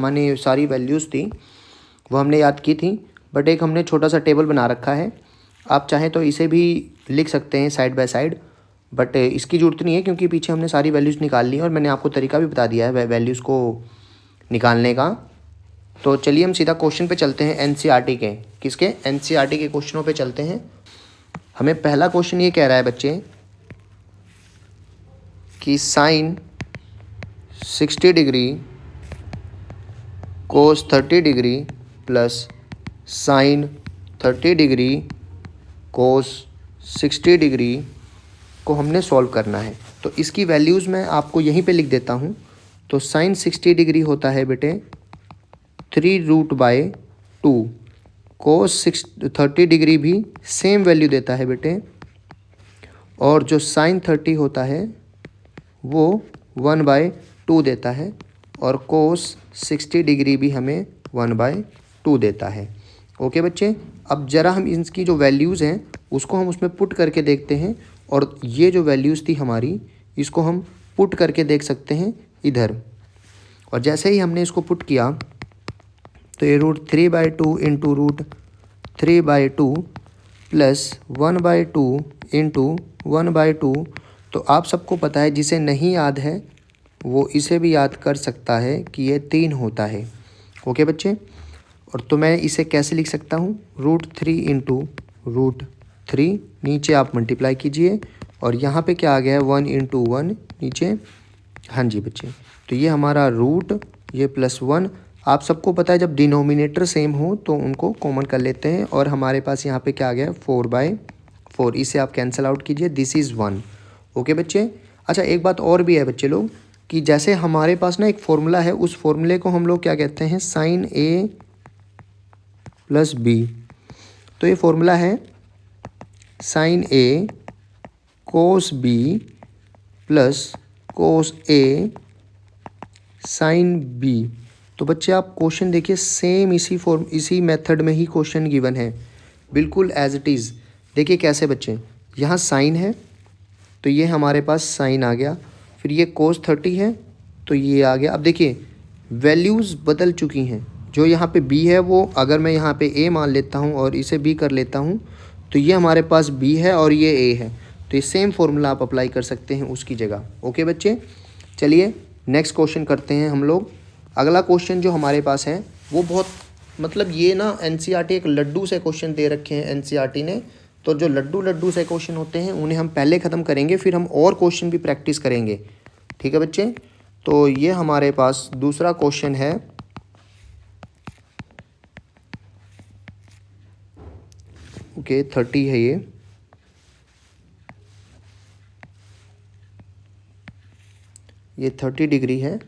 हमने सारी वैल्यूज़ थी वो हमने याद की थी, बट एक हमने छोटा सा टेबल बना रखा है। आप चाहें तो इसे भी लिख सकते हैं साइड बाय साइड, बट इसकी ज़रूरत नहीं है क्योंकि पीछे हमने सारी वैल्यूज़ निकाल ली और मैंने आपको तरीका भी बता दिया है वैल्यूज़ को निकालने का। तो चलिए हम सीधा क्वेश्चन पे चलते हैं एनसीईआरटी के। किसके? एनसीईआरटी के क्वेश्चनों पे चलते हैं। हमें पहला क्वेश्चन ये कह रहा है बच्चे कि sine 60 degree cos 30 degree plus sine 30 degree cos 60 degree को हमने सॉल्व करना है। तो इसकी वैल्यूज़ मैं आपको यहीं पे लिख देता हूँ। तो साइन 60 डिग्री होता है बेटे 3√/2, कोस 30 डिग्री भी सेम वैल्यू देता है बेटे, और जो साइन 30 होता है वो 1/2 देता है, और कोस 60 डिग्री भी हमें 1/2 देता है। ओके बच्चे, अब ज़रा हम इसकी जो वैल्यूज़ हैं उसको हम उसमें पुट करके देखते हैं, और ये जो वैल्यूज़ थी हमारी इसको हम पुट करके देख सकते हैं इधर। और जैसे ही हमने इसको पुट किया तो ये √3/2 इंटू √3/2 प्लस 1/2 इंटू 1/2। तो आप सबको पता है, जिसे नहीं याद है वो इसे भी याद कर सकता है कि ये 3 होता है। ओके बच्चे, और तो मैं इसे कैसे लिख सकता हूँ? √3 इंटू √3, नीचे आप मल्टीप्लाई कीजिए, और यहाँ पे क्या आ गया है 1 इंटू 1 नीचे। हाँ जी बच्चे, तो ये हमारा रूट, ये +1। आप सबको पता है जब डिनोमिनेटर सेम हो तो उनको कॉमन कर लेते हैं, और हमारे पास यहाँ पे क्या आ गया 4/4। इसे आप कैंसिल आउट कीजिए, दिस इज़ 1। ओके बच्चे, अच्छा एक बात और भी है बच्चे लोग कि जैसे हमारे पास ना एक फॉर्मूला है, उस फॉर्मूले को हम लोग क्या कहते हैं? Sine A plus B। तो ये फॉर्मूला है sine A cos B plus cos A sine B। तो बच्चे आप क्वेश्चन देखिए, सेम इसी मेथड में ही क्वेश्चन गिवन है, बिल्कुल एज इट इज़। देखिए कैसे बच्चे, यहाँ साइन है तो ये हमारे पास साइन आ गया, फिर ये कोस 30 है तो ये आ गया। अब देखिए वैल्यूज़ बदल चुकी हैं, जो यहाँ पे B है वो अगर मैं यहाँ पे A मान लेता हूँ और इसे B कर लेता हूँ तो ये हमारे पास B है और ये A है, तो ये सेम फॉर्मूला आप अप्लाई कर सकते हैं उसकी जगह। ओके बच्चे, चलिए नेक्स्ट क्वेश्चन करते हैं हम लोग। अगला क्वेश्चन जो हमारे पास है वो बहुत, मतलब ये ना एनसीईआरटी एक लड्डू से क्वेश्चन दे रखे हैं एनसीईआरटी ने। तो जो लड्डू से क्वेश्चन होते हैं उन्हें हम पहले ख़त्म करेंगे, फिर हम और क्वेश्चन भी प्रैक्टिस करेंगे। ठीक है बच्चे, तो ये हमारे पास दूसरा क्वेश्चन है। ओके 30 है ये 30 डिग्री है,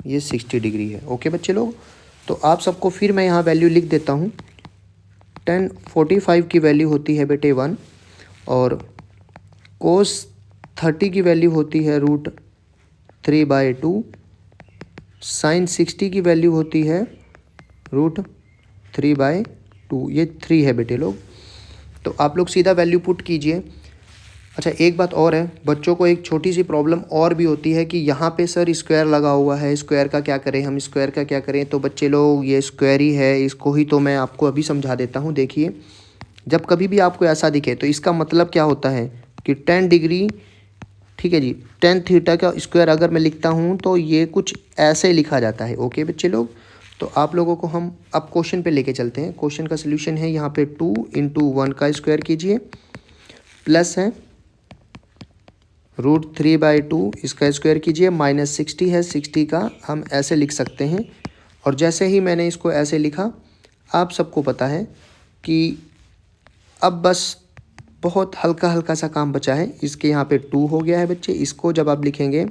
ये 60 डिग्री है। ओके बच्चे लोग, तो आप सबको फिर मैं यहाँ वैल्यू लिख देता हूँ। 1045 की वैल्यू होती है बेटे 1, और कोस 30 की वैल्यू होती है √3/2, साइन 60 की वैल्यू होती है √3/2। ये 3 है बेटे लोग, तो आप लोग सीधा वैल्यू पुट कीजिए। अच्छा एक बात और है, बच्चों को एक छोटी सी प्रॉब्लम और भी होती है कि यहाँ पे सर स्क्वायर लगा हुआ है, स्क्वायर का क्या करें, हम स्क्वायर का क्या करें? तो बच्चे लोग ये स्क्वायर ही है, इसको ही तो मैं आपको अभी समझा देता हूँ। देखिए जब कभी भी आपको ऐसा दिखे तो इसका मतलब क्या होता है कि 10 डिग्री, ठीक है जी, 10 थीटा का स्क्वायर अगर मैं लिखता हूँ तो ये कुछ ऐसे लिखा जाता है। ओके बच्चे लोग, तो आप लोगों को हम अब क्वेश्चन पे लेके चलते हैं। क्वेश्चन का सोल्यूशन है यहाँ पे 2 इंटू 1 का स्क्वायर कीजिए, प्लस है √3/2 इसका स्क्वायर कीजिए, माइनस 60 है, 60 का हम ऐसे लिख सकते हैं। और जैसे ही मैंने इसको ऐसे लिखा, आप सबको पता है कि अब बस बहुत हल्का हल्का सा काम बचा है। इसके यहाँ पे 2 हो गया है बच्चे, इसको जब आप लिखेंगे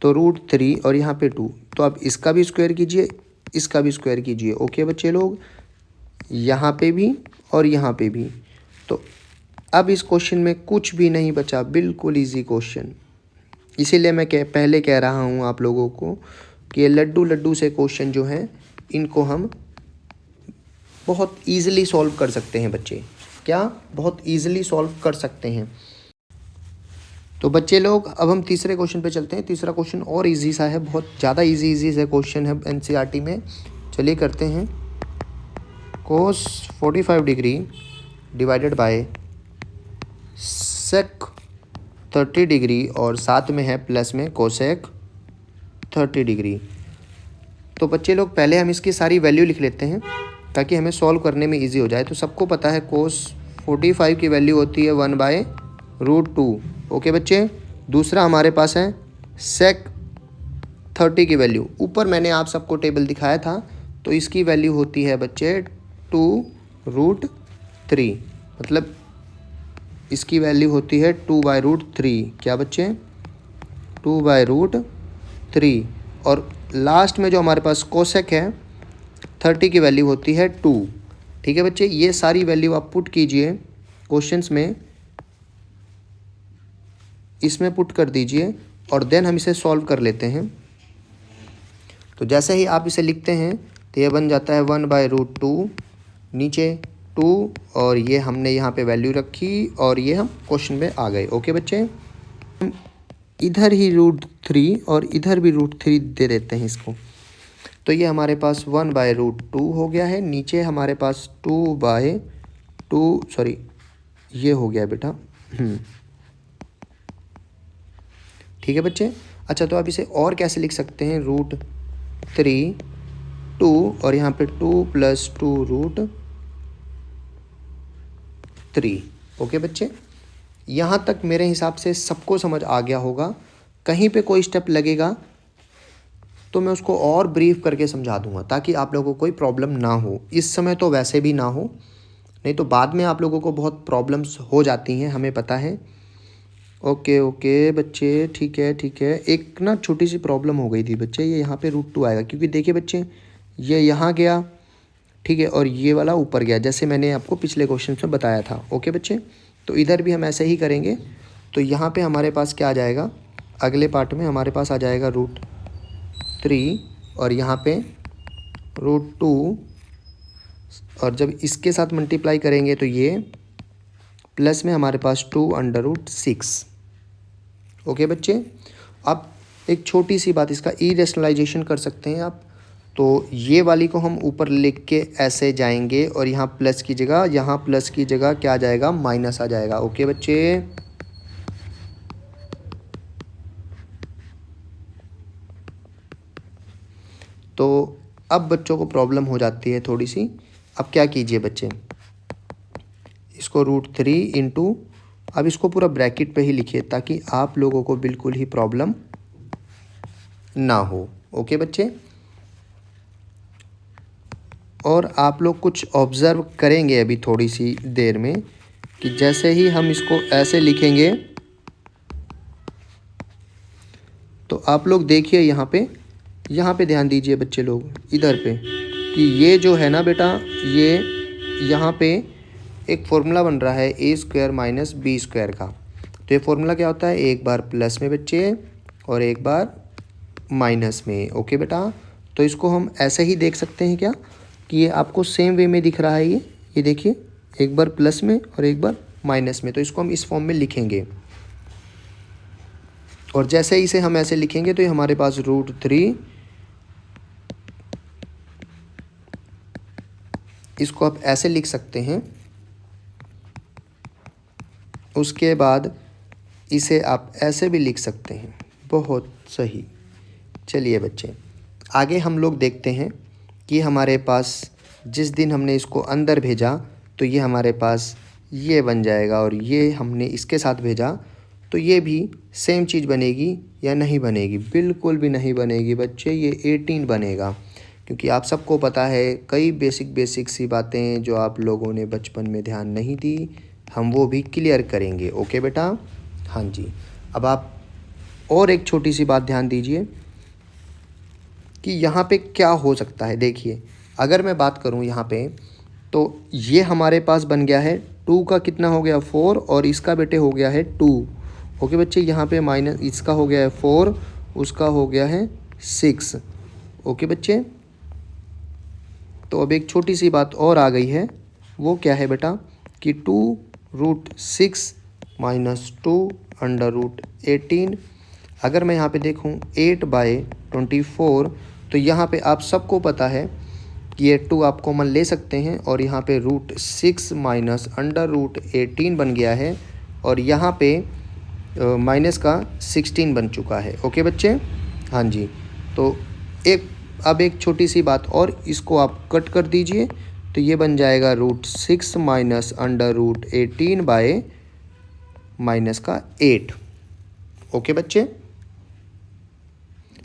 तो √3 और यहाँ पे 2, तो आप इसका भी स्क्वायर कीजिए, इसका भी स्क्वायर कीजिए। ओके बच्चे लोग, यहाँ पे भी और यहाँ पे भी। तो अब इस क्वेश्चन में कुछ भी नहीं बचा, बिल्कुल इजी क्वेश्चन। इसीलिए मैं पहले कह रहा हूँ आप लोगों को कि ये लड्डू से क्वेश्चन जो हैं इनको हम बहुत ईजिली सॉल्व कर सकते हैं बच्चे। क्या? बहुत ईजिली सॉल्व कर सकते हैं। तो बच्चे लोग अब हम तीसरे क्वेश्चन पे चलते हैं। तीसरा क्वेश्चन और इजी सा है, बहुत ज़्यादा इजी से क्वेश्चन है एनसीईआरटी में। चलिए करते हैं। Cos 45 degree divided by sec 30 degree और साथ में है प्लस में कोसेक 30 डिग्री। तो बच्चे लोग पहले हम इसकी सारी वैल्यू लिख लेते हैं ताकि हमें सॉल्व करने में इजी हो जाए। तो सबको पता है कोस 45 की वैल्यू होती है 1/√2। ओके बच्चे। दूसरा हमारे पास है सेक 30 की वैल्यू, ऊपर मैंने आप सबको टेबल दिखाया था, तो इसकी वैल्यू होती है बच्चे 2√3, मतलब इसकी वैल्यू होती है 2/√3। क्या बच्चे? 2/√3। और लास्ट में जो हमारे पास कोसेक है 30 की वैल्यू होती है 2। ठीक है बच्चे, ये सारी वैल्यू आप पुट कीजिए क्वेश्चंस में, इसमें पुट कर दीजिए और देन हम इसे सॉल्व कर लेते हैं। तो जैसे ही आप इसे लिखते हैं तो ये बन जाता है 1/√2, नीचे 2 और ये हमने यहाँ पे वैल्यू रखी और ये हम क्वेश्चन में आ गए। ओके बच्चे, इधर ही √3 और इधर भी √3 दे देते हैं इसको, तो ये हमारे पास 1/√2 हो गया है। नीचे हमारे पास 2/2 सॉरी ये हो गया बेटा। ठीक है बच्चे। अच्छा, तो आप इसे और कैसे लिख सकते हैं? √3 2 और यहाँ पे 2 + 2√3। ओके बच्चे, यहाँ तक मेरे हिसाब से सबको समझ आ गया होगा। कहीं पे कोई स्टेप लगेगा तो मैं उसको और ब्रीफ करके समझा दूंगा ताकि आप लोगों को कोई प्रॉब्लम ना हो। इस समय तो वैसे भी ना हो, नहीं तो बाद में आप लोगों को बहुत प्रॉब्लम्स हो जाती हैं, हमें पता है। ओके बच्चे, ठीक है। एक ना छोटी सी प्रॉब्लम हो गई थी बच्चे, ये यहाँ पे √2 आएगा, क्योंकि देखिए बच्चे ये यहाँ गया, ठीक है, और ये वाला ऊपर गया, जैसे मैंने आपको पिछले क्वेश्चन में बताया था। ओके बच्चे, तो इधर भी हम ऐसे ही करेंगे। तो यहाँ पे हमारे पास क्या आ जाएगा? अगले पार्ट में हमारे पास आ जाएगा √3 और यहाँ पे √2, और जब इसके साथ मल्टीप्लाई करेंगे तो ये प्लस में हमारे पास 2√6। ओके बच्चे, अब एक छोटी सी बात, इसका ई-रैशनलाइजेशन कर सकते हैं आप। तो ये वाली को हम ऊपर लिख के ऐसे जाएंगे और यहाँ प्लस की जगह क्या आ जाएगा? माइनस आ जाएगा। ओके बच्चे, तो अब बच्चों को प्रॉब्लम हो जाती है थोड़ी सी। अब क्या कीजिए बच्चे, इसको √3 इंटू, अब इसको पूरा ब्रैकेट पे ही लिखिए ताकि आप लोगों को बिल्कुल ही प्रॉब्लम ना हो। ओके बच्चे, और आप लोग कुछ ऑब्ज़र्व करेंगे अभी थोड़ी सी देर में कि जैसे ही हम इसको ऐसे लिखेंगे तो आप लोग देखिए यहाँ पे ध्यान दीजिए बच्चे लोग, इधर पे, कि ये जो है ना बेटा, ये यहाँ पे एक फॉर्मूला बन रहा है a² - b² का। तो ये फॉर्मूला क्या होता है? एक बार प्लस में बच्चे और एक बार माइनस में। ओके बेटा, तो इसको हम ऐसे ही देख सकते हैं क्या कि ये आपको सेम वे में दिख रहा है? ये देखिए, एक बार प्लस में और एक बार माइनस में, तो इसको हम इस फॉर्म में लिखेंगे। और जैसे ही इसे हम ऐसे लिखेंगे तो ये हमारे पास √3, इसको आप ऐसे लिख सकते हैं। उसके बाद इसे आप ऐसे भी लिख सकते हैं। बहुत सही। चलिए बच्चे, आगे हम लोग देखते हैं कि हमारे पास जिस दिन हमने इसको अंदर भेजा तो ये हमारे पास ये बन जाएगा, और ये हमने इसके साथ भेजा तो ये भी सेम चीज़ बनेगी या नहीं बनेगी? बिल्कुल भी नहीं बनेगी बच्चे, ये 18 बनेगा, क्योंकि आप सबको पता है कई बेसिक सी बातें जो आप लोगों ने बचपन में ध्यान नहीं दी, हम वो भी क्लियर करेंगे। ओके बेटा, हाँ जी। अब आप और एक छोटी सी बात ध्यान दीजिए कि यहाँ पे क्या हो सकता है। देखिए, अगर मैं बात करूँ यहाँ पे, तो ये हमारे पास बन गया है 2 का कितना हो गया? 4, और इसका बेटे हो गया है 2। ओके बच्चे, यहाँ पे माइनस इसका हो गया है 4, उसका हो गया है 6। ओके बच्चे, तो अब एक छोटी सी बात और आ गई है, वो क्या है बेटा कि 2√6 - 2 अंडर रूट 18। अगर मैं यहाँ पे देखूँ 8/24, तो यहाँ पे आप सबको पता है कि ये 2 आप कॉमन ले सकते हैं और यहाँ पे रूट 6 माइनस अंडर रूट 18 बन गया है और यहाँ पे माइनस का 16 बन चुका है। ओके बच्चे, हाँ जी। तो अब एक छोटी सी बात और, इसको आप कट कर दीजिए तो ये बन जाएगा root 6 minus under root 18 by minus का 8। ओके बच्चे,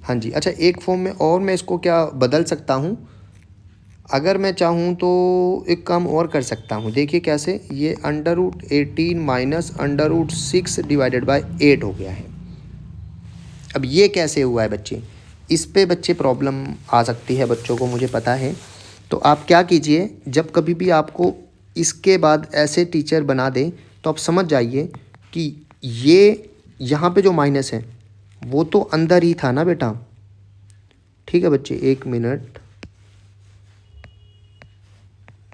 हाँ जी। अच्छा, एक फॉर्म में और मैं इसको क्या बदल सकता हूँ, अगर मैं चाहूँ तो एक काम और कर सकता हूँ। देखिए कैसे, ये under root 18 minus under root 6 divided by 8 हो गया है। अब ये कैसे हुआ है बच्चे, इस पे बच्चे प्रॉब्लम आ सकती है बच्चों को, मुझे पता है। तो आप क्या कीजिए, जब कभी भी आपको इसके बाद ऐसे टीचर बना दें तो आप समझ जाइए कि ये यहाँ पे जो माइनस है वो तो अंदर ही था ना बेटा। ठीक है बच्चे, एक मिनट।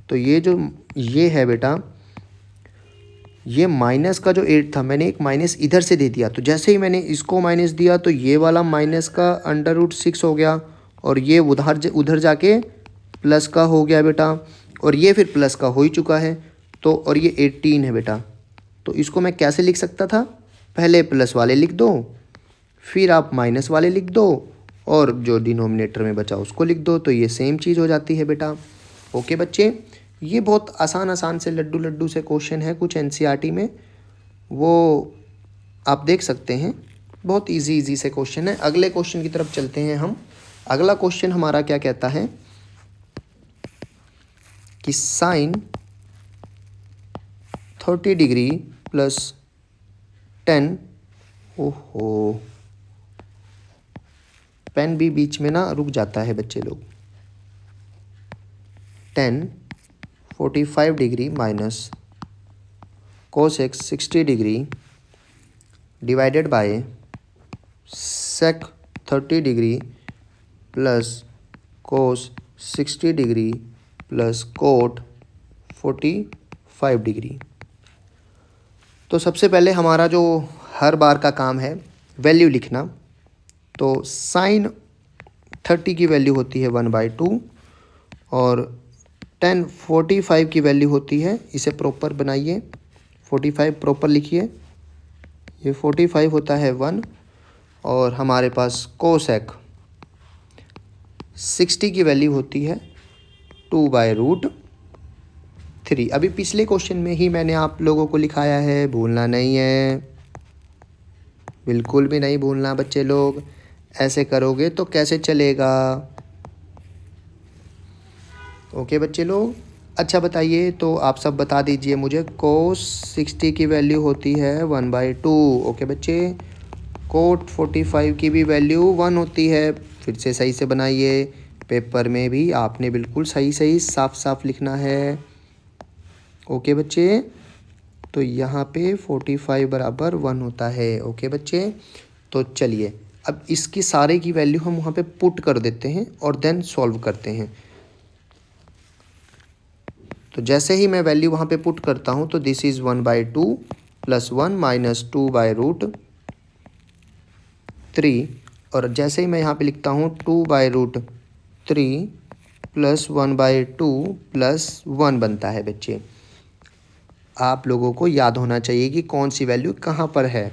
तो ये है बेटा, ये माइनस का जो 8 था, मैंने एक माइनस इधर से दे दिया, तो जैसे ही मैंने इसको माइनस दिया तो ये वाला माइनस का अंडर रूट 6 हो गया और ये उधर जाके प्लस का हो गया बेटा, और ये फिर प्लस का हो ही चुका है। तो और ये 18 है बेटा, तो इसको मैं कैसे लिख सकता था, पहले प्लस वाले लिख दो, फिर आप माइनस वाले लिख दो और जो डिनोमिनेटर में बचा उसको लिख दो, तो ये सेम चीज़ हो जाती है बेटा। ओके बच्चे, ये बहुत आसान से लड्डू से क्वेश्चन है कुछ एनसीईआरटी में, वो आप देख सकते हैं, बहुत इजी से क्वेश्चन है। अगले क्वेश्चन की तरफ चलते हैं हम। अगला क्वेश्चन हमारा क्या कहता है कि साइन 30 डिग्री प्लस 10, ओहो पेन भी बीच में ना रुक जाता है बच्चे लोग, 10 45 degree minus cos x 60 degree divided by sec 30 degree plus cos 60 degree plus cot 45 degree. तो सबसे पहले हमारा जो हर बार का काम है वैल्यू लिखना। तो साइन 30 की वैल्यू होती है 1/2 और 10 45 की वैल्यू होती है, इसे प्रॉपर बनाइए, 45 प्रॉपर लिखिए, ये 45 होता है 1, और हमारे पास कोसेक 60 की वैल्यू होती है 2/√3। अभी पिछले क्वेश्चन में ही मैंने आप लोगों को लिखाया है, भूलना नहीं है, बिल्कुल भी नहीं भूलना बच्चे लोग, ऐसे करोगे तो कैसे चलेगा। ओके बच्चे लोग, अच्छा बताइए, तो आप सब बता दीजिए मुझे, कोस 60 की वैल्यू होती है 1/2। ओके बच्चे, कोट 45 की भी वैल्यू 1 होती है, फिर से सही से बनाइए, पेपर में भी आपने बिल्कुल सही साफ लिखना है। ओके बच्चे, तो यहाँ पे 45 बराबर 1 होता है। ओके बच्चे, तो चलिए अब इसकी सारे की वैल्यू हम वहाँ पे पुट कर देते हैं और देन सॉल्व करते हैं। तो जैसे ही मैं वैल्यू वहाँ पे पुट करता हूँ तो दिस इज़ 1/2 प्लस 1 माइनस 2/√3, और जैसे ही मैं यहाँ पे लिखता हूँ 2/√3 प्लस 1/2 प्लस 1 बनता है बच्चे। आप लोगों को याद होना चाहिए कि कौन सी वैल्यू कहाँ पर है,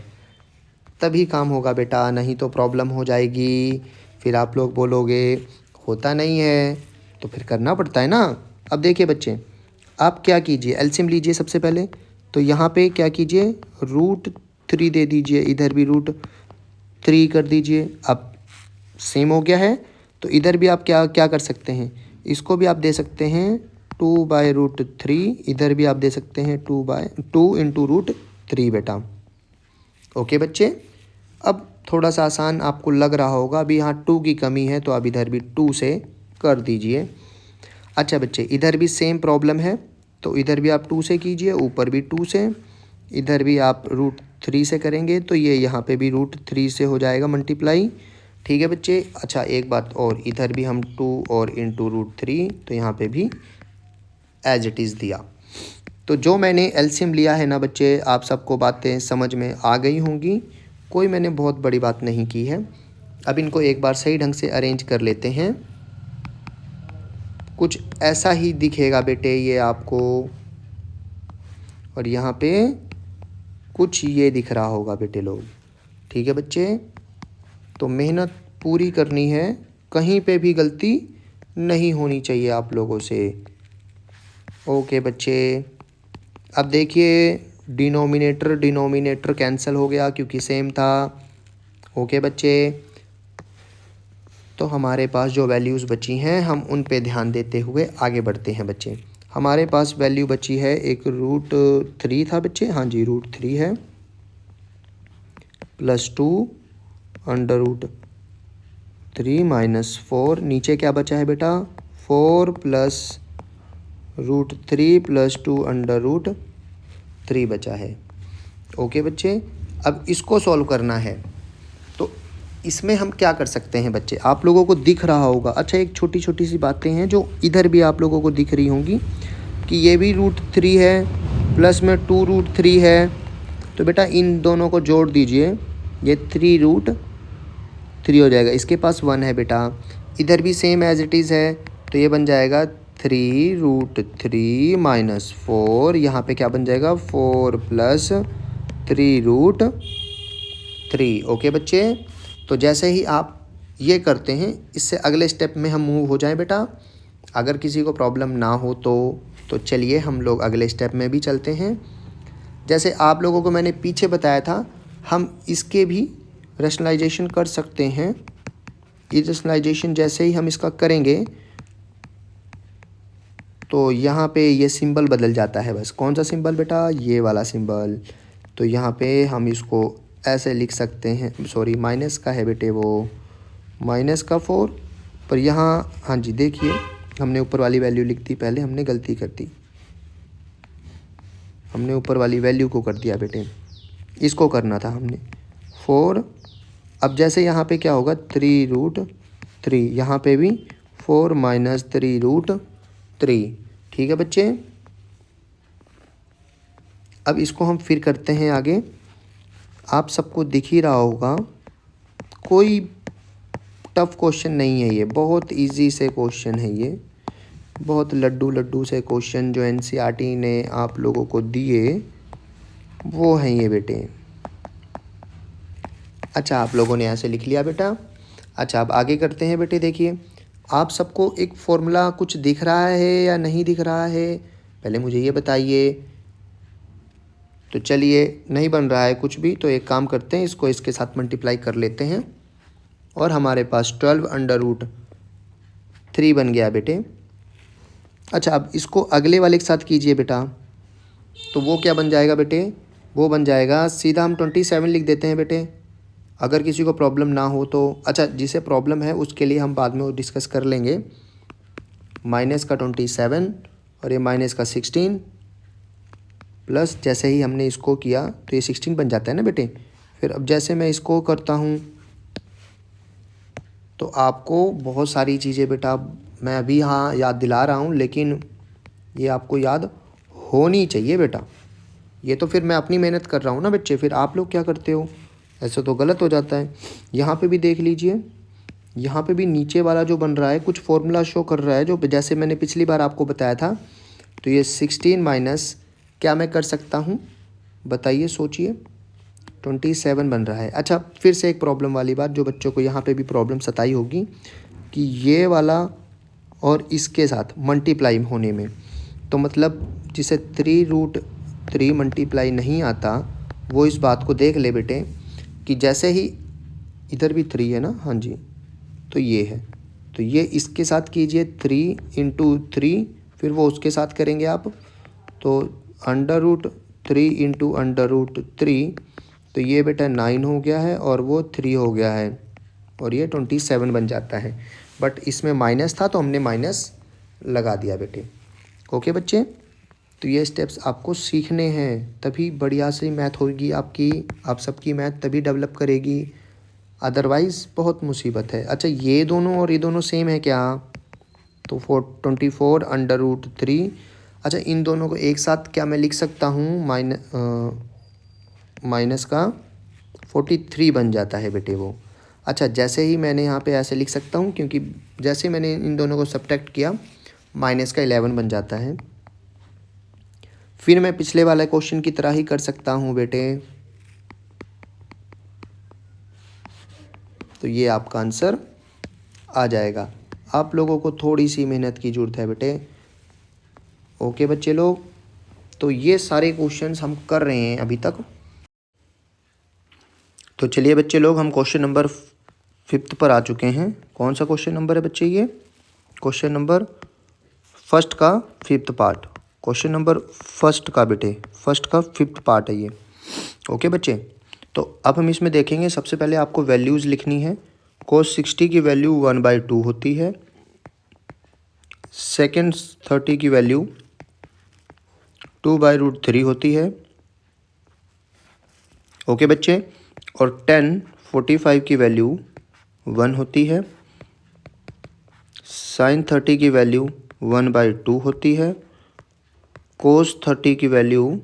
तभी काम होगा बेटा, नहीं तो प्रॉब्लम हो जाएगी, फिर आप लोग बोलोगे होता नहीं है, तो फिर करना पड़ता है ना। अब देखिए बच्चे, आप क्या कीजिए, एलसीएम लीजिए सबसे पहले, तो यहाँ पे क्या कीजिए, √3 दे दीजिए, इधर भी √3 कर दीजिए। अब सेम हो गया है, तो इधर भी आप क्या क्या कर सकते हैं, इसको भी आप दे सकते हैं 2/√3, इधर भी आप दे सकते हैं 2 इंटू √3 बेटा। ओके बच्चे, अब थोड़ा सा आसान आपको लग रहा होगा, अभी यहाँ 2 की कमी है तो आप इधर भी 2 से कर दीजिए। अच्छा बच्चे, इधर भी सेम प्रॉब्लम है, तो इधर भी आप 2 से कीजिए, ऊपर भी 2 से, इधर भी आप √3 से करेंगे तो ये यहाँ पे भी √3 से हो जाएगा मल्टीप्लाई। ठीक है बच्चे। अच्छा एक बात और, इधर भी हम 2 और इंटू √3, तो यहाँ पे भी एज इट इज़ दिया। तो जो मैंने एलसीएम लिया है ना बच्चे, आप सबको बातें समझ में आ गई होंगी, कोई मैंने बहुत बड़ी बात नहीं की है। अब इनको एक बार सही ढंग से अरेंज कर लेते हैं। कुछ ऐसा ही दिखेगा बेटे ये आपको, और यहाँ पे कुछ ये दिख रहा होगा बेटे लोग। ठीक है बच्चे, तो मेहनत पूरी करनी है, कहीं पे भी गलती नहीं होनी चाहिए आप लोगों से। ओके बच्चे, अब देखिए डिनोमिनेटर कैंसिल हो गया क्योंकि सेम था। ओके बच्चे, तो हमारे पास जो वैल्यूज़ बची हैं हम उन पे ध्यान देते हुए आगे बढ़ते हैं बच्चे। हमारे पास वैल्यू बची है एक √3 था बच्चे, हाँ जी √3 है, +2 √3 -4, नीचे क्या बचा है बेटा 4 + √3 + 2 √3 बचा है। ओके बच्चे, अब इसको सॉल्व करना है, तो इसमें हम क्या कर सकते हैं बच्चे, आप लोगों को दिख रहा होगा। अच्छा, एक छोटी छोटी सी बातें हैं जो इधर भी आप लोगों को दिख रही होंगी कि ये भी √3 है, प्लस में 2 √3 है, तो बेटा इन दोनों को जोड़ दीजिए, ये 3 √3 हो जाएगा। इसके पास 1 है बेटा, इधर भी सेम एज इट इज़ है, तो ये बन जाएगा 3 √3 -4, यहाँ पे क्या बन जाएगा 4 + 3 √3। ओके बच्चे, तो जैसे ही आप ये करते हैं, इससे अगले स्टेप में हम मूव हो जाएं बेटा। अगर किसी को प्रॉब्लम ना हो तो चलिए हम लोग अगले स्टेप में भी चलते हैं। जैसे आप लोगों को मैंने पीछे बताया था, हम इसके भी रैशनलाइजेशन कर सकते हैं। ये रैशनलाइजेशन जैसे ही हम इसका करेंगे तो यहाँ पे ये सिंबल बदल जाता है, बस कौन सा सिंबल बेटा, ये वाला सिंबल। तो यहाँ पे हम इसको ऐसे लिख सकते हैं, सॉरी माइनस का है बेटे वो, -4, पर यहाँ हाँ जी देखिए हमने ऊपर वाली वैल्यू लिख दी, पहले हमने गलती कर दी, हमने ऊपर वाली वैल्यू को कर दिया बेटे, इसको करना था हमने 4। अब जैसे यहाँ पे क्या होगा 3 √3, यहाँ पे भी 4 - 3 √3। ठीक है बच्चे, अब इसको हम फिर करते हैं आगे। आप सबको दिख ही रहा होगा, कोई टफ क्वेश्चन नहीं है ये, बहुत इजी से क्वेश्चन है ये, बहुत लड्डू से क्वेश्चन जो एनसीईआरटी ने आप लोगों को दिए वो हैं ये बेटे। अच्छा, आप लोगों ने ऐसे लिख लिया बेटा। अच्छा, अब आगे करते हैं बेटे। देखिए, आप सबको एक फॉर्मूला कुछ दिख रहा है या नहीं दिख रहा है, पहले मुझे ये बताइए। तो चलिए, नहीं बन रहा है कुछ भी, तो एक काम करते हैं, इसको इसके साथ मल्टीप्लाई कर लेते हैं और हमारे पास 12 √3 बन गया बेटे। अच्छा, अब इसको अगले वाले के साथ कीजिए बेटा, तो वो क्या बन जाएगा बेटे, वो बन जाएगा, सीधा हम 27 लिख देते हैं बेटे, अगर किसी को प्रॉब्लम ना हो तो। अच्छा, जिसे प्रॉब्लम है उसके लिए हम बाद में वो डिस्कस कर लेंगे। -27 और ये -16, प्लस जैसे ही हमने इसको किया तो ये 16 बन जाता है ना बेटे। फिर अब जैसे मैं इसको करता हूँ तो आपको बहुत सारी चीज़ें बेटा मैं अभी हाँ याद दिला रहा हूँ, लेकिन ये आपको याद होनी चाहिए बेटा। ये तो फिर मैं अपनी मेहनत कर रहा हूँ ना बच्चे, फिर आप लोग क्या करते हो, ऐसे तो गलत हो जाता है। यहाँ पे भी देख लीजिए, यहाँ पे भी नीचे वाला जो बन रहा है कुछ फॉर्मूला शो कर रहा है, जो जैसे मैंने पिछली बार आपको बताया था। तो ये 16 माइनस क्या मैं कर सकता हूँ बताइए, सोचिए, 27 बन रहा है। अच्छा, फिर से एक प्रॉब्लम वाली बात, जो बच्चों को यहाँ पे भी प्रॉब्लम सताई होगी कि ये वाला और इसके साथ मल्टीप्लाई होने में, तो मतलब जिसे 3 √3 मल्टीप्लाई नहीं आता वो इस बात को देख ले बेटे कि जैसे ही इधर भी 3 है ना, हाँ जी, तो ये है, तो ये इसके साथ कीजिए 3 × 3, फिर वो उसके साथ करेंगे आप, तो √3 × √3, तो ये बेटा 9 हो गया है और वो 3 हो गया है और ये 27 बन जाता है। बट इसमें माइनस था तो हमने माइनस लगा दिया बेटे। ओके बच्चे, तो ये स्टेप्स आपको सीखने हैं, तभी बढ़िया से मैथ होगी आपकी, आप सबकी मैथ तभी डेवलप करेगी, अदरवाइज़ बहुत मुसीबत है। अच्छा, ये दोनों और ये दोनों सेम है क्या, तो 24 √3। अच्छा, इन दोनों को एक साथ क्या मैं लिख सकता हूँ, माइनस का 43 बन जाता है बेटे वो। अच्छा, जैसे ही मैंने यहाँ पे ऐसे लिख सकता हूँ, क्योंकि जैसे मैंने इन दोनों को सब्ट्रैक्ट किया माइनस का 11 बन जाता है। फिर मैं पिछले वाले क्वेश्चन की तरह ही कर सकता हूँ बेटे। तो ये आपका आंसर आ जाएगा। आप लोगों को थोड़ी सी मेहनत की ज़रूरत है बेटे। ओके बच्चे लोग, तो ये सारे क्वेश्चंस हम कर रहे हैं अभी तक। तो चलिए बच्चे लोग, हम क्वेश्चन नंबर 5 पर आ चुके हैं। कौन सा क्वेश्चन नंबर है बच्चे? ये क्वेश्चन नंबर फर्स्ट का 5th part. Question number first का बेटे, फर्स्ट का 5th पार्ट है ये। ओके बच्चे, तो अब हम इसमें देखेंगे। सबसे पहले आपको वैल्यूज़ लिखनी है। cos 60 की वैल्यू 1/2 होती है। सेकेंड 30 की वैल्यू 2/√3 होती है। ओके बच्चे, और 10 45 की वैल्यू 1 होती है। sin 30 की वैल्यू 1/2 होती है। cos 30 की वैल्यू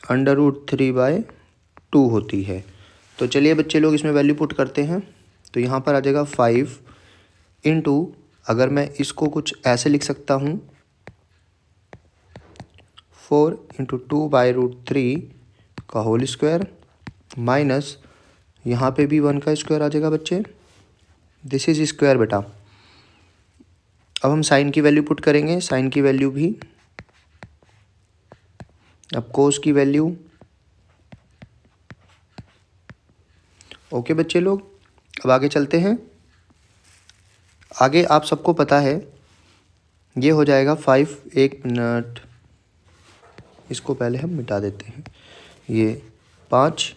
√3/2 होती है। तो चलिए बच्चे लोग, इसमें वैल्यू पुट करते हैं। तो यहाँ पर आ जाएगा 5 इंटू, अगर मैं इसको कुछ ऐसे लिख सकता हूँ, 4 इंटू 2/√3 का होल स्क्वायर, माइनस यहाँ पे भी 1 का स्क्वायर आ जाएगा बच्चे। दिस इज स्क्वायर बेटा। अब हम साइन की वैल्यू पुट करेंगे। साइन की वैल्यू भी, अब कोस की वैल्यू। ओके बच्चे लोग, अब आगे चलते हैं। आगे आप सबको पता है ये हो जाएगा 5। एक मिनट, इसको पहले हम मिटा देते हैं। ये 5,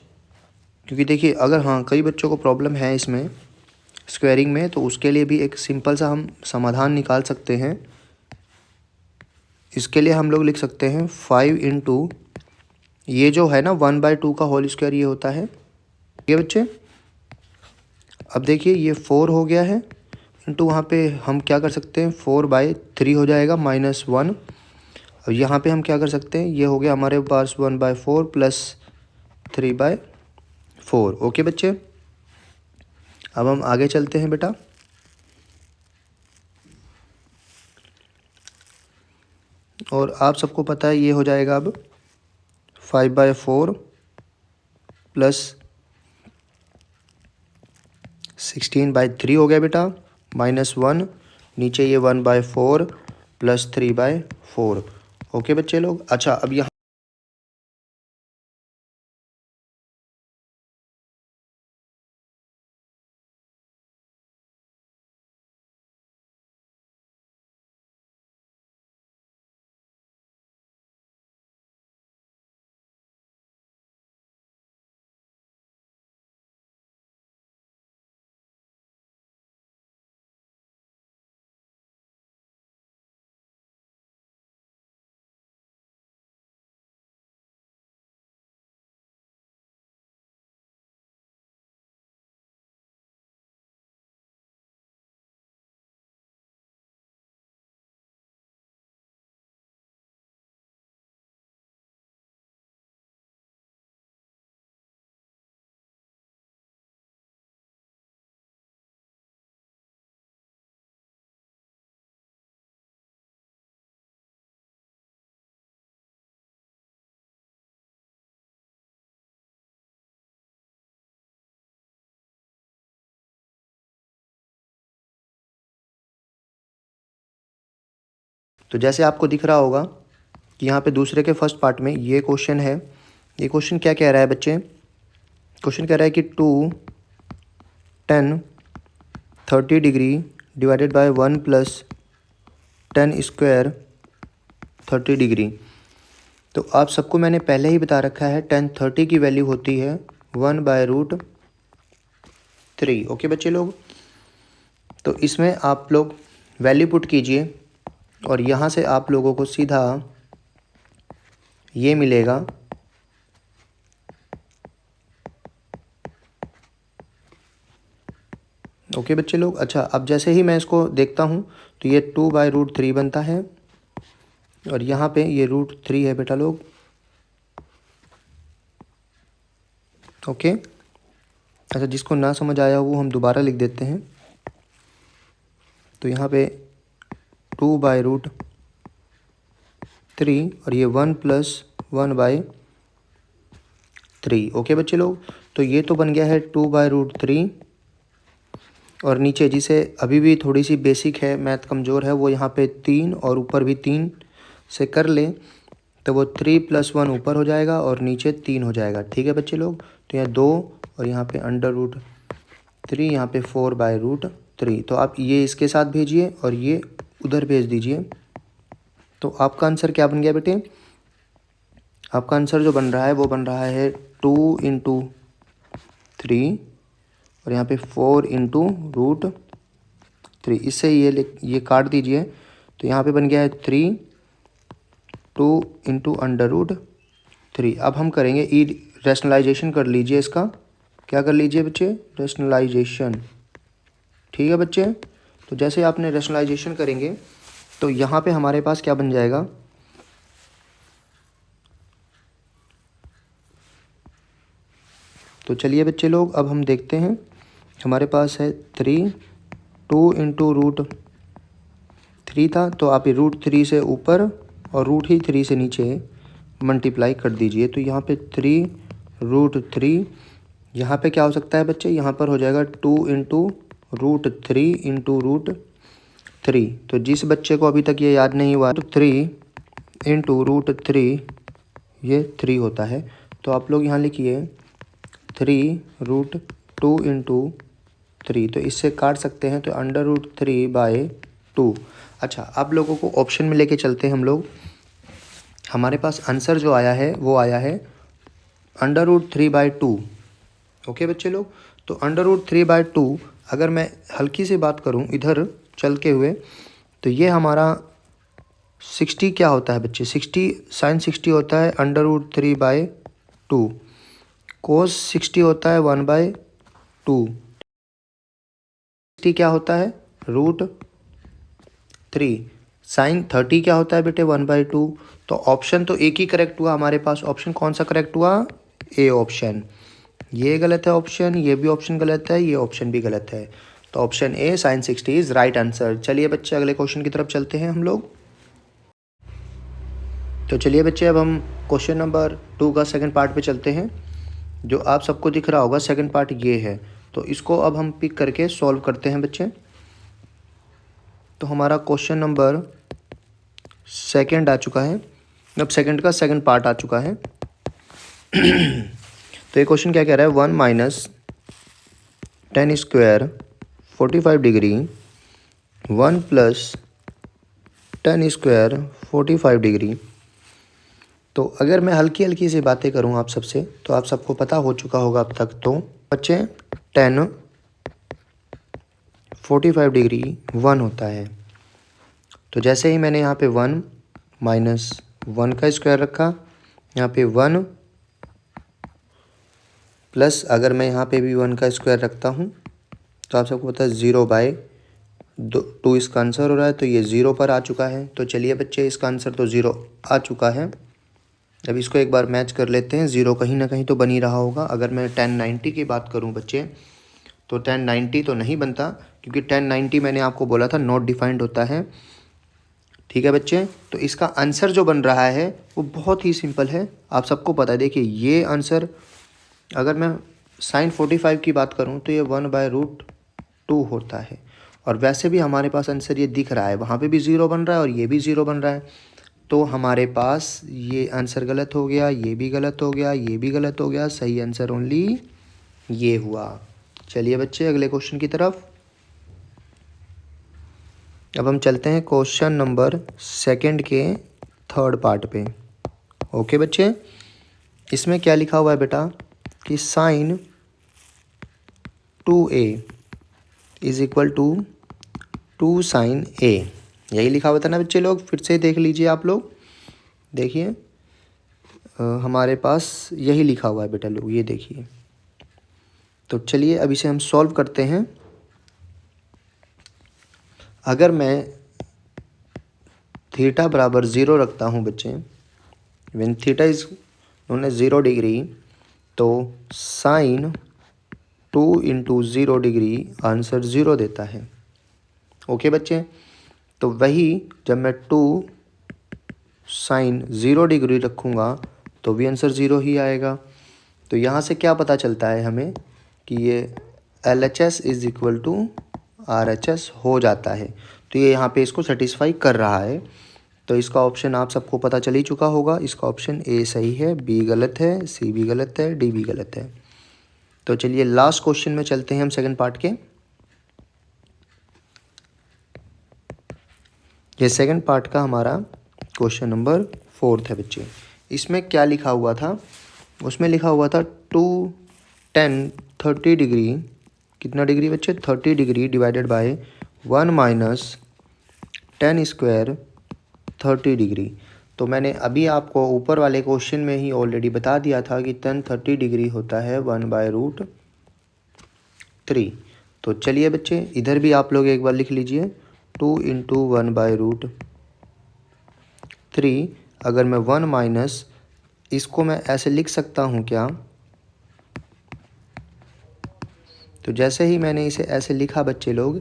क्योंकि देखिए अगर हाँ कई बच्चों को प्रॉब्लम है इसमें स्क्वायरिंग में, तो उसके लिए भी एक सिंपल सा हम समाधान निकाल सकते हैं। इसके लिए हम लोग लिख सकते हैं 5 इंटू, ये जो है ना 1/2 का होल स्क्वायर ये होता है। ये बच्चे, अब देखिए ये 4 हो गया है, इंटू वहाँ पे हम क्या कर सकते हैं, 4/3 हो जाएगा -1। और यहाँ पे हम क्या कर सकते हैं, ये हो गया हमारे पास 1/4 प्लस 3/4। ओके बच्चे, अब हम आगे चलते हैं बेटा। और आप सबको पता है ये हो जाएगा अब 5/4 प्लस 16/3 हो गया बेटा, -1, नीचे ये 1/4 प्लस 3/4। ओके बच्चे लोग, अच्छा अब यहाँ तो जैसे आपको दिख रहा होगा कि यहाँ पे दूसरे के फर्स्ट पार्ट में ये क्वेश्चन है। ये क्वेश्चन क्या कह रहा है बच्चे? क्वेश्चन कह रहा है कि 2 10 30 degree divided bye 1 plus 10 square 30 degree. तो आप सबको मैंने पहले ही बता रखा है 10 30 की वैल्यू होती है 1/√3। ओके बच्चे लोग, तो इसमें आप लोग वैल्यू पुट कीजिए और यहाँ से आप लोगों को सीधा ये मिलेगा। ओके बच्चे लोग, अच्छा अब जैसे ही मैं इसको देखता हूँ तो ये 2/√3 बनता है। और यहाँ पे ये √3 है बेटा लोग। ओके, अच्छा जिसको ना समझ आया वो हम दोबारा लिख देते हैं। तो यहाँ पे 2/√3 और ये 1+1/3। ओके बच्चे लोग, तो ये तो बन गया है 2/√3। और नीचे जिसे अभी भी थोड़ी सी बेसिक है, मैथ कमज़ोर है, वो यहाँ पे 3 और ऊपर भी 3 से कर ले तो वो 3+1 ऊपर हो जाएगा और नीचे 3 हो जाएगा। ठीक है बच्चे लोग, तो यहाँ 2 और यहाँ पे √3, यहाँ पे 4/√3। तो आप ये इसके साथ भेजिए और ये उधर भेज दीजिए। तो आपका आंसर क्या बन गया बेटे? आपका आंसर जो बन रहा है वो बन रहा है 2×3 और यहाँ पे 4×√3। इससे ये काट दीजिए तो यहाँ पे बन गया है 3, 2×√3। अब हम करेंगे रैशनलाइजेशन कर लीजिए इसका। क्या कर लीजिए बच्चे? रैशनलाइजेशन। ठीक है बच्चे, तो जैसे आपने रैशनलाइजेशन करेंगे तो यहाँ पे हमारे पास क्या बन जाएगा? तो चलिए बच्चे लोग अब हम देखते हैं। हमारे पास है 3, 2×√3 था, तो आप √3 से ऊपर और √3 से नीचे मल्टीप्लाई कर दीजिए। तो यहाँ पे 3√3, यहाँ पे क्या हो सकता है बच्चे? यहाँ पर हो जाएगा 2×√3 तो जिस बच्चे को अभी तक ये याद नहीं हुआ, तो 3×√3 ये 3 होता है। तो आप लोग यहाँ लिखिए 3√2×3, तो इससे काट सकते हैं तो √3/2। अच्छा, आप लोगों को ऑप्शन में लेके चलते हैं हम लोग। हमारे पास आंसर जो आया है वो आया है √3/2। ओके बच्चे लोग, तो √3/2 अगर मैं हल्की से बात करूं इधर चलते हुए, तो ये हमारा 60 क्या होता है बच्चे? 60 sin 60 होता है √3/2। cos 60 होता है 1/2। 60 क्या होता है? √3। sin 30 क्या होता है बेटे? 1/2। तो ऑप्शन तो एक ही करेक्ट हुआ हमारे पास। ऑप्शन कौन सा करेक्ट हुआ? A option. ये गलत है ऑप्शन, ये भी ऑप्शन गलत है, ये ऑप्शन भी गलत है। तो option A sin 60 is right answer. चलिए बच्चे अगले क्वेश्चन की तरफ चलते हैं हम लोग। तो चलिए बच्चे अब हम क्वेश्चन नंबर 2 का सेकंड पार्ट पे चलते हैं। जो आप सबको दिख रहा होगा सेकंड पार्ट ये है, तो इसको अब हम पिक करके सॉल्व करते हैं बच्चे। तो हमारा क्वेश्चन नंबर सेकंड आ चुका है, अब सेकंड का सेकंड पार्ट आ चुका है। तो ये क्वेश्चन क्या कह रहा है? 1 - tan² 45 डिग्री 1 + tan² 45 डिग्री। तो अगर मैं हल्की हल्की सी बातें करूं आप सबसे, तो आप सबको पता हो चुका होगा अब तक। तो बच्चे tan 45 डिग्री 1 होता है। तो जैसे ही मैंने यहाँ पे 1 - 1 का स्क्वायर रखा, यहाँ पे 1 प्लस अगर मैं यहाँ पे भी 1 का स्क्वायर रखता हूँ तो आप सबको पता है 0/2 इसका आंसर हो रहा है। तो ये 0 पर आ चुका है। तो चलिए बच्चे इसका आंसर तो 0 आ चुका है। अब इसको एक बार मैच कर लेते हैं। 0 कहीं ना कहीं तो बन ही रहा होगा। अगर मैं tan 90 की बात करूं बच्चे, तो tan 90 तो नहीं बनता, क्योंकि tan 90 मैंने आपको बोला था नॉट डिफाइंड होता है। ठीक है बच्चे, तो इसका आंसर जो बन रहा है वो बहुत ही सिंपल है, आप सबको पता है। देखिए ये आंसर, अगर मैं sin 45 की बात करूँ तो ये 1/√2 होता है। और वैसे भी हमारे पास आंसर ये दिख रहा है, वहाँ पे भी 0 बन रहा है और ये भी 0 बन रहा है। तो हमारे पास ये आंसर गलत हो गया, ये भी गलत हो गया, ये भी गलत हो गया। सही आंसर ओनली ये हुआ। चलिए बच्चे अगले क्वेश्चन की तरफ। अब हम चलते हैं क्वेश्चन नंबर सेकंड के थर्ड पार्ट पे। ओके बच्चे, इसमें क्या लिखा हुआ है बेटा कि sin 2a is equal to 2 sin a। यही लिखा हुआ था ना बच्चे लोग? फिर से देख लीजिए आप लोग, देखिए हमारे पास यही लिखा हुआ है बेटा लोग, ये देखिए। तो चलिए अब इसे हम सॉल्व करते हैं। अगर मैं थीटा बराबर 0 रखता हूँ बच्चे, when theta is known as 0 degree, तो साइन 2 इंटू 0 डिग्री आंसर 0 देता है। ओके बच्चे, तो वही जब मैं 2 साइन 0 डिग्री रखूँगा तो भी आंसर 0 ही आएगा। तो यहाँ से क्या पता चलता है हमें कि ये LHS is equal to RHS हो जाता है। तो ये यहाँ पे इसको सेटिस्फाई कर रहा है। तो इसका ऑप्शन आप सबको पता चल ही चुका होगा। इसका ऑप्शन ए सही है, बी गलत है, सी भी गलत है, डी भी गलत है। तो चलिए लास्ट क्वेश्चन में चलते हैं हम सेकंड पार्ट के। ये सेकंड पार्ट का हमारा क्वेश्चन नंबर 4 है बच्चे। इसमें क्या लिखा हुआ था, उसमें लिखा हुआ था 2 10 30 डिग्री, कितना डिग्री बच्चे 30 degree divided bye 1 minus 10 square 30 degree. तो मैंने अभी आपको ऊपर वाले क्वेश्चन में ही ऑलरेडी बता दिया था कि 10 30 डिग्री होता है 1/√3। तो चलिए बच्चे इधर भी आप लोग एक बार लिख लीजिए 2 इंटू 1/√3। अगर मैं 1 माइनस, इसको मैं ऐसे लिख सकता हूँ क्या, तो जैसे ही मैंने इसे ऐसे लिखा बच्चे लोग,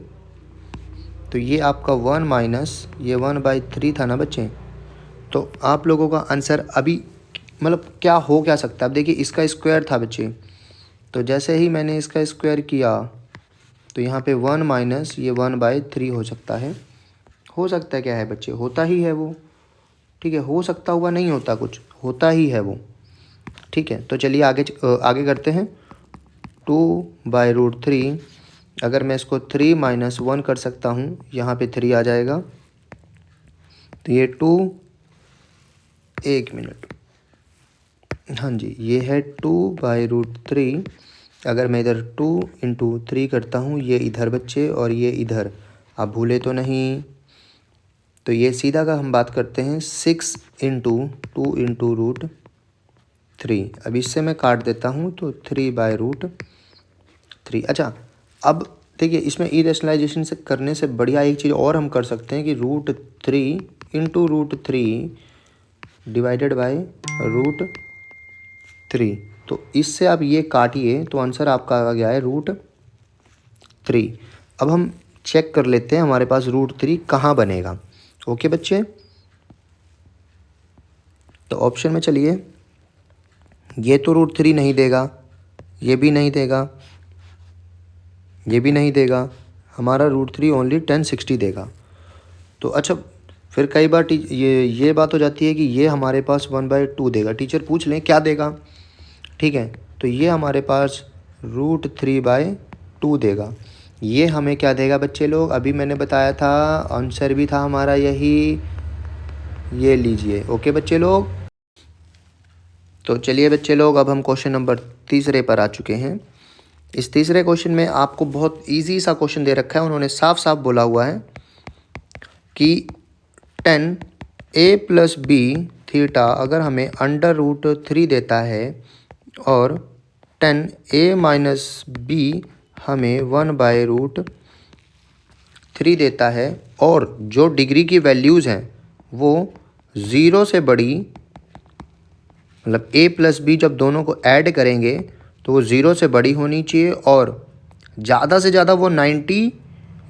तो ये आपका 1 माइनस ये 1/3 था ना बच्चे। तो आप लोगों का आंसर अभी मतलब क्या हो क्या सकता है। अब देखिए इसका स्क्वायर था बच्चे, तो जैसे ही मैंने इसका स्क्वायर किया तो यहाँ पे 1 माइनस ये 1/3 हो सकता है। हो सकता है क्या है बच्चे, होता ही है वो, ठीक है, हो सकता हुआ नहीं होता, कुछ होता ही है वो, ठीक है। तो चलिए आगे करते हैं। 2/√3, अगर मैं इसको 3 माइनस 1 कर सकता हूँ, यहाँ पे 3 आ जाएगा, तो ये 2, एक मिनट, हाँ जी ये है 2/√3। अगर मैं इधर 2 इंटू 3 करता हूँ, ये इधर बच्चे और ये इधर, आप भूले तो नहीं। तो ये सीधा का हम बात करते हैं 6 इंटू 2 इंटू √3। अब इससे मैं काट देता हूँ तो 3/√3। अच्छा, अब देखिए इसमें इरेशनलाइजेशन से करने से बढ़िया एक चीज़ और हम कर सकते हैं कि √3 इंटू √3 डिवाइडेड बाय √3। तो इससे आप ये काटिए तो आंसर आपका आ गया है √3। अब हम चेक कर लेते हैं हमारे पास √3 कहाँ बनेगा। ओके बच्चे, तो ऑप्शन में चलिए, ये तो √3 नहीं देगा, ये भी नहीं देगा, ये भी नहीं देगा, हमारा √3 ओनली 1060 देगा। तो अच्छा, फिर कई बार ये बात हो जाती है कि ये हमारे पास 1/2 देगा। टीचर पूछ लें क्या देगा, ठीक है, तो ये हमारे पास √3/2 देगा। ये हमें क्या देगा बच्चे लोग, अभी मैंने बताया था, आंसर भी था हमारा यही, ये लीजिए। ओके बच्चे लोग, तो चलिए बच्चे लोग अब हम क्वेश्चन नंबर 3 पर आ चुके हैं। इस तीसरे क्वेश्चन में आपको बहुत इजी सा क्वेश्चन दे रखा है। उन्होंने साफ साफ बोला हुआ है कि 10a + b थीटा अगर हमें √3 देता है और 10a - b हमें 1/√3 देता है, और जो डिग्री की वैल्यूज़ हैं वो 0 से बड़ी, मतलब a + b जब दोनों को ऐड करेंगे तो वो 0 से बड़ी होनी चाहिए, और ज़्यादा से ज़्यादा वो 90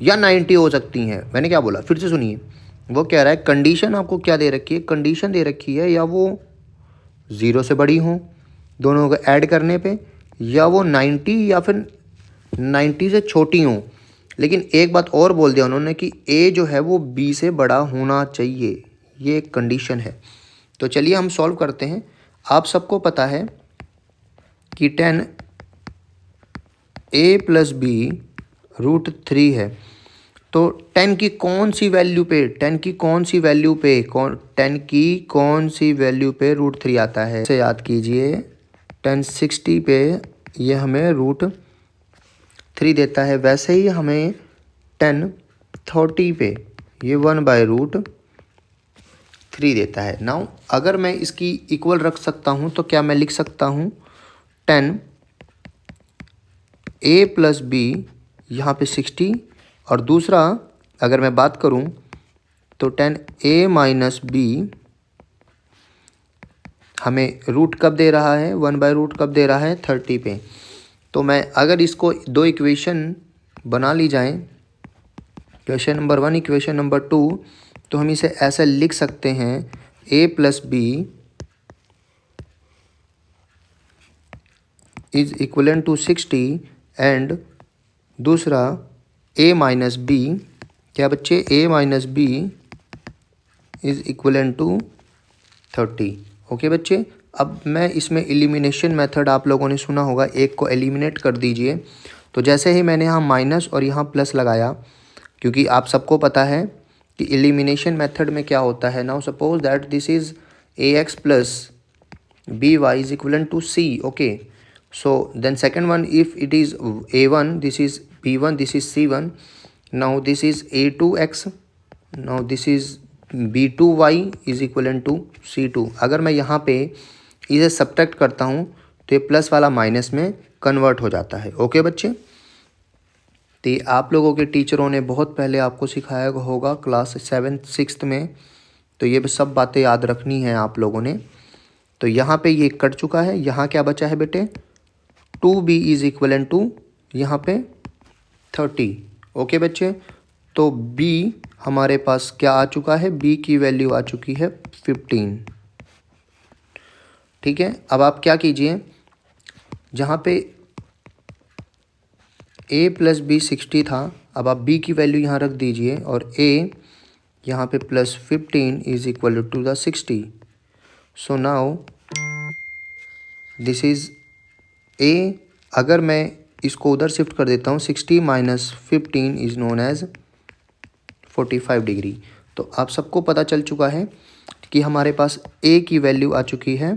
या 90 हो सकती हैं। मैंने क्या बोला, फिर से सुनिए, वो कह रहा है कंडीशन आपको क्या दे रखी है, कंडीशन दे रखी है या वो 0 से बड़ी हों दोनों को ऐड करने पे, या वो 90 या फिर 90 से छोटी हों। लेकिन एक बात और बोल दिया उन्होंने कि a जो है वो b से बड़ा होना चाहिए, ये एक कंडीशन है। तो चलिए हम सॉल्व करते हैं। आप सबको पता है कि 10a + b √3 है, तो 10 की कौन सी वैल्यू पे, 10 की कौन सी वैल्यू पे, 10 की कौन सी वैल्यू पे √3 आता है, इसे याद कीजिए। 1060 पे ये हमें √3 देता है, वैसे ही हमें 1030 पे ये 1/√3 देता है। नाउ अगर मैं इसकी इक्वल रख सकता हूँ तो क्या मैं लिख सकता हूँ 10a + b यहाँ पे 60, और दूसरा अगर मैं बात करूँ तो tan a माइनस बी हमें रूट कब दे रहा है, 1/रूट कब दे रहा है, 30 पे। तो मैं अगर इसको दो इक्वेशन बना ली जाए, इक्वेशन नंबर 1 इक्वेशन नंबर 2, तो हम इसे ऐसे लिख सकते हैं a plus B is equal to 60 and दूसरा a माइनस बी, क्या बच्चे, a minus B is equal to 30। Okay बच्चे, अब मैं इसमें एलिमिनेशन मेथड आप लोगों ने सुना होगा, एक को एलिमिनेट कर दीजिए। तो जैसे ही मैंने यहाँ माइनस और यहाँ प्लस लगाया, क्योंकि आप सबको पता है कि एलिमिनेशन मेथड में क्या होता है। Now suppose that this is ax plus by is equal to c। Okay, so then second one, if it is a1, this is b1, this is c1, now this is a2x, now this is b2y is equivalent to c2। अगर मैं यहाँ पे इसे subtract करता हूँ तो ये plus वाला माइनस में कन्वर्ट हो जाता है। ओके बच्चे, तो ये आप लोगों के टीचरों ने बहुत पहले आपको सिखाया होगा क्लास 7th 6th में, तो ये सब बातें याद रखनी है आप लोगों ने। तो यहाँ पे ये कट चुका है, यहाँ क्या बचा है बेटे, 2b इज इक्वलन टू यहाँ पे 30। ओके बच्चे, तो b हमारे पास क्या आ चुका है, b की वैल्यू आ चुकी है 15। ठीक है, अब आप क्या कीजिए, जहाँ पे a प्लस बी 60 था, अब आप b की वैल्यू यहाँ रख दीजिए और a यहाँ पे plus 15 is equal to the 60। So now this is a, अगर मैं इसको उधर शिफ्ट कर देता हूँ, 60 minus 15 is known as 45 degree. तो आप सबको पता चल चुका है कि हमारे पास a की वैल्यू आ चुकी है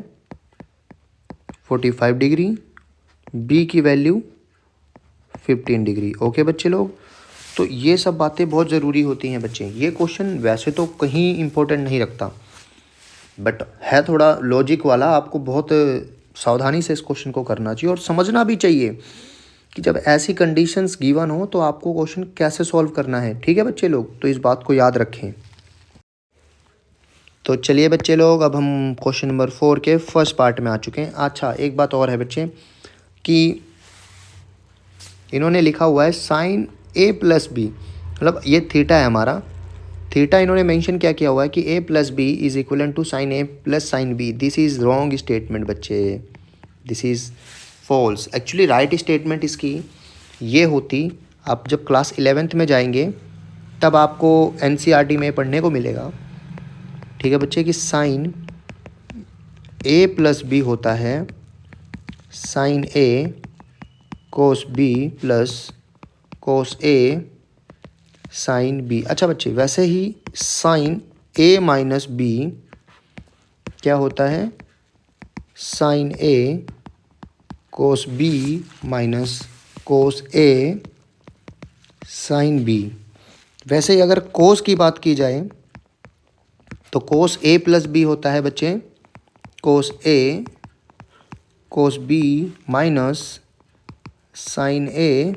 45 डिग्री, b की वैल्यू 15 डिग्री। ओके बच्चे लोग, तो ये सब बातें बहुत ज़रूरी होती हैं बच्चे। ये क्वेश्चन वैसे तो कहीं इम्पोर्टेंट नहीं रखता, बट है थोड़ा लॉजिक वाला, आपको बहुत सावधानी से इस क्वेश्चन को करना चाहिए और समझना भी चाहिए कि जब ऐसी कंडीशंस गिवन हो तो आपको क्वेश्चन कैसे सॉल्व करना है। ठीक है बच्चे लोग, तो इस बात को याद रखें। तो चलिए बच्चे लोग, अब हम क्वेश्चन नंबर 4 के फर्स्ट पार्ट में आ चुके हैं। अच्छा, एक बात और है बच्चे कि इन्होंने लिखा हुआ है साइन a प्लस बी, मतलब ये थीटा है हमारा, थीटा इन्होंने मेंशन क्या किया हुआ है कि a plus B is equal to sine a plus sine b। This is wrong statement बच्चे, this is false. Actually right statement इसकी ये होती, आप जब क्लास 11th में जाएंगे तब आपको NCERT में पढ़ने को मिलेगा। ठीक है बच्चे, कि साइन a प्लस बी होता है sine a cos b plus cos a sine b। अच्छा बच्चे, वैसे ही साइन a माइनस बी क्या होता है, sine a cos b minus cos a sine b। वैसे ही अगर कोस की बात की जाए तो कोस a प्लस बी होता है बच्चे cos a cos b minus sine a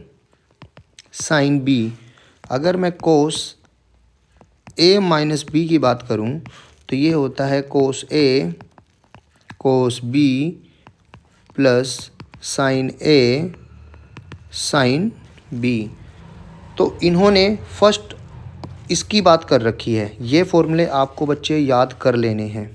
sine b। अगर मैं कोस a माइनस बी की बात करूं तो ये होता है cos a cos b plus sine a sine b। तो इन्होंने फर्स्ट इसकी बात कर रखी है, ये फॉर्मूले आपको बच्चे याद कर लेने हैं।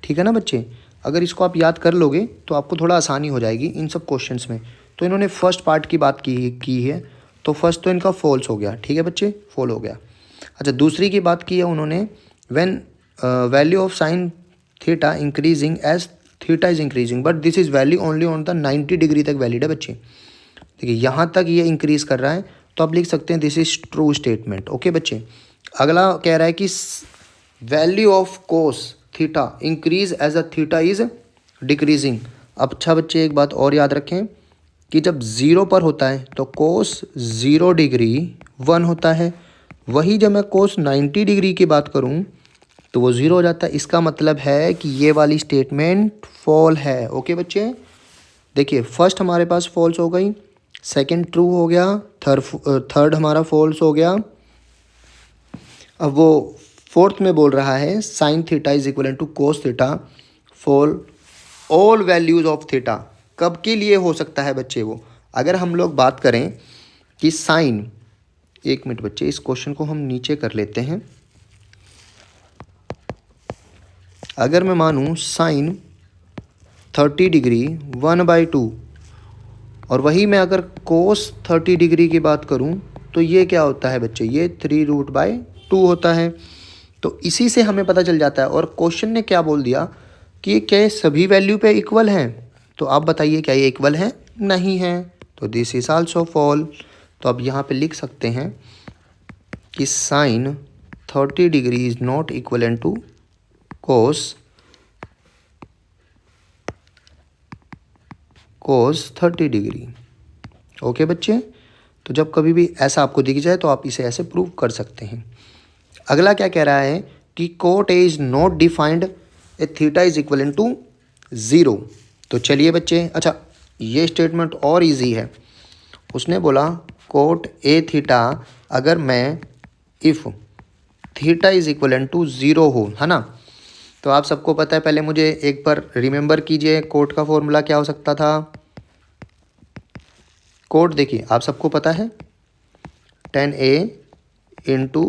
ठीक है ना बच्चे, अगर इसको आप याद कर लोगे तो आपको थोड़ा आसानी हो जाएगी इन सब क्वेश्चंस में। तो इन्होंने फर्स्ट पार्ट की बात की है, तो फर्स्ट तो इनका फॉल्स हो गया। ठीक है बच्चे, फॉल हो गया। अच्छा, दूसरी की बात की है उन्होंने, when value of sine theta increasing as theta is increasing but this is value only on the 90 degree तक वैलिड है बच्चे। देखिए यहाँ तक ये इंक्रीज़ कर रहा है तो आप लिख सकते हैं this is true statement. Okay बच्चे, अगला कह रहा है कि value of cos theta increase as a theta is decreasing. अब अच्छा बच्चे, एक बात और याद रखें कि जब 0 पर होता है तो कोस 0 डिग्री 1 होता है, वही जब मैं कोस 90 डिग्री की बात करूं तो वो 0 हो जाता है। इसका मतलब है कि ये वाली स्टेटमेंट फॉल है। ओके बच्चे, देखिए फर्स्ट हमारे पास फॉल्स हो गई, सेकंड ट्रू हो गया, थर्ड हमारा फॉल्स हो गया। अब वो फोर्थ में बोल रहा है sine theta is equal to cos theta for all values of theta. कब के लिए हो सकता है बच्चे वो? अगर हम लोग बात करें कि साइन, एक मिनट बच्चे, इस क्वेश्चन को हम नीचे कर लेते हैं। अगर मैं मानूं साइन 30 डिग्री 1/2 और वही मैं अगर कोस 30 डिग्री की बात करूं तो ये क्या होता है बच्चे? ये 3√2 होता है। तो इसी से हमें पता चल जाता है। और क्वेश्चन ने क्या बोल दिया कि क्या सभी वैल्यू पे इक्वल हैं? तो आप बताइए क्या ये इक्वल है? नहीं है। तो दिस इज आल्सो फॉल। तो अब यहाँ पे लिख सकते हैं कि sine 30 degree is not equal to cos 30 degree. Okay बच्चे, तो जब कभी भी ऐसा आपको दिख जाए तो आप इसे ऐसे प्रूव कर सकते हैं। अगला क्या कह रहा है कि cot A is not defined A theta is equal to 0। तो चलिए बच्चे, अच्छा ये स्टेटमेंट और इजी है। उसने बोला कोट ए थीटा अगर मैं if theta is equal to 0 हो, है ना? तो आप सबको पता है, पहले मुझे एक बार रिमेंबर कीजिए कोट का फॉर्मूला क्या हो सकता था। कोट देखिए आप सबको पता है, tan A into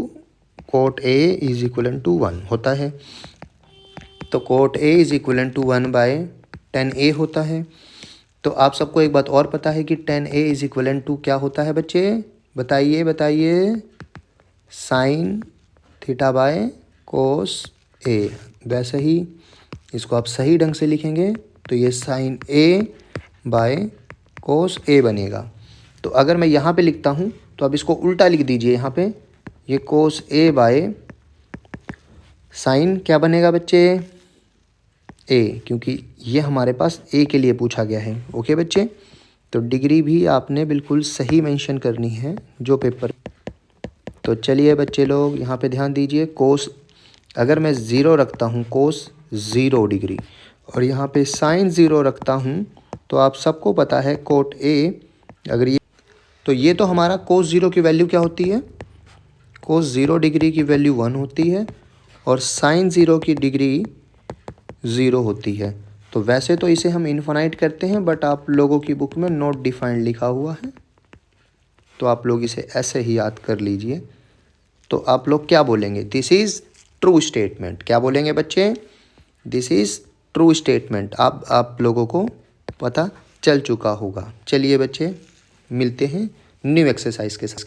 cot A is equal to 1 होता है। तो cot A is equal to 1/tan A होता है। तो आप सबको एक बात और पता है कि tan A is equal to क्या होता है बच्चे? बताइए बताइए। Sine theta by cos A। वैसे ही इसको आप सही ढंग से लिखेंगे तो ये sine A by cos A बनेगा। तो अगर मैं यहाँ पे लिखता हूँ तो अब इसको उल्टा लिख दीजिए। यहाँ पे ये कोस A बाय साइन क्या बनेगा बच्चे? A, क्योंकि ये हमारे पास A के लिए पूछा गया है। ओके बच्चे, तो डिग्री भी आपने बिल्कुल सही मेंशन करनी है जो पेपर। तो चलिए बच्चे लोग यहाँ पे ध्यान दीजिए। कोस अगर मैं 0 रखता हूँ, कोस 0 डिग्री, और यहाँ पे साइन 0 रखता हूँ, तो आप सबको पता है कोट A अगर ये, तो ये तो हमारा कोस 0 की वैल्यू क्या होती है? कोस 0 डिग्री की वैल्यू 1 होती है और साइन 0 की डिग्री 0 होती है। तो वैसे तो इसे हम इन्फानाइट करते हैं, बट आप लोगों की बुक में नॉट डिफाइंड लिखा हुआ है, तो आप लोग इसे ऐसे ही याद कर लीजिए। तो आप लोग क्या बोलेंगे? This is true statement. क्या बोलेंगे बच्चे? This is true statement. आप लोगों को पता चल चुका होगा। चलिए बच्चे, मिलते हैं न्यू एक्सरसाइज के साथ।